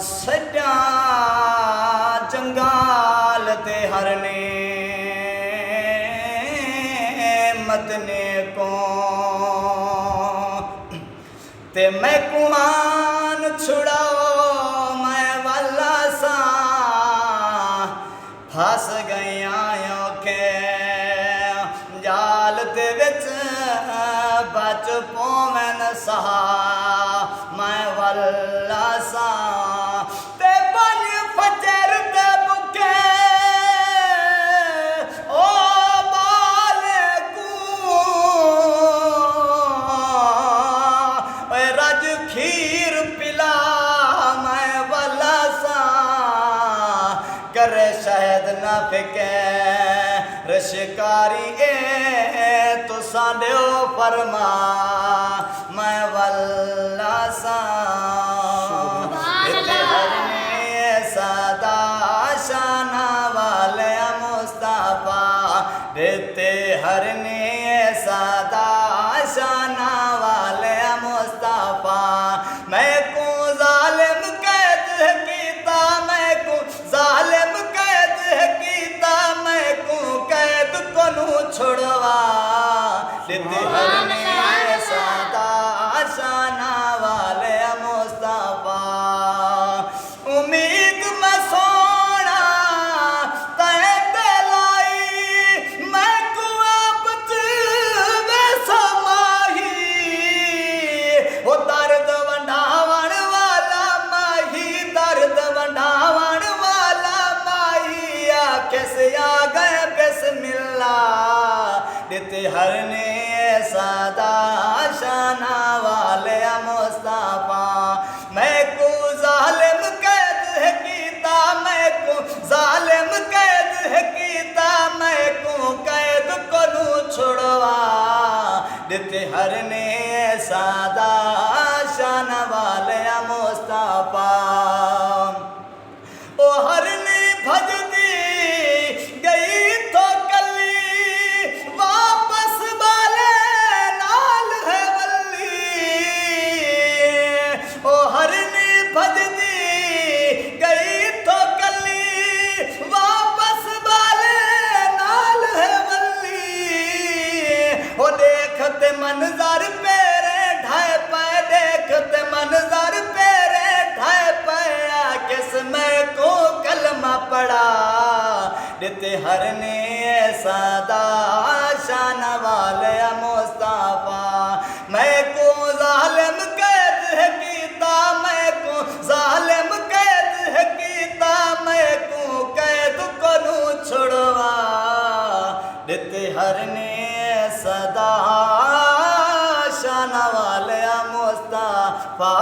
सड्डा जंगाल ते हरने मतने को ते मैं कुमान छुड़ाओ मैं वाला सा फस गया के जाल दे विच बच पोवन सहा मैं वाला सा ते बन फजर दे बुके ओ बाले को रज खीर पिला मैं वाला सा करे शहद न फिके शिकारी तो साढ़ो फरमा मैं वल्ला सा सदा शाना वाले मुस्तफा देते हरने सदा शाना वाले मुस्तफा मैं को जालिम कैद कीता मैं को जालिम कैद कीता मैं को कैद कोनू छोड़वा देते हरने सदा शाना वाले मुस्तफा उम्मीद में सोना तय दिलाई मैं को आपत में समाही वो दर्द वंडावन वाला माही दर्द वंडावन वाला माही कैसे आ गए बिस्मिल्लाह देते हरने सदा शाना वाले मुस्तफा मैं को जालिम कैद कीता मैं को जालिम कैद कीता मैं को कैद कोनू छुड़वा देते हरने सदा शाना वाले मुस्तफा ओ हरने भजदी गई तो कली वापस वाले नाल है वल्ली ओ हरने भजदी गई तो कली वापस वाले नाल है वल्ली ओ देखते मंजर पेरे ढाए पाए देखते मंजर पेरे ढाए पाया किसमें को कलमा पड़ा देते हरने सदा शाना वाले मुस्तफा मैं को जालिम कैद कीता मैं को जालिम कैद कीता मैं को कैद कोनू छुड़वा देते हरने सदा शाना वाले मुस्तफा।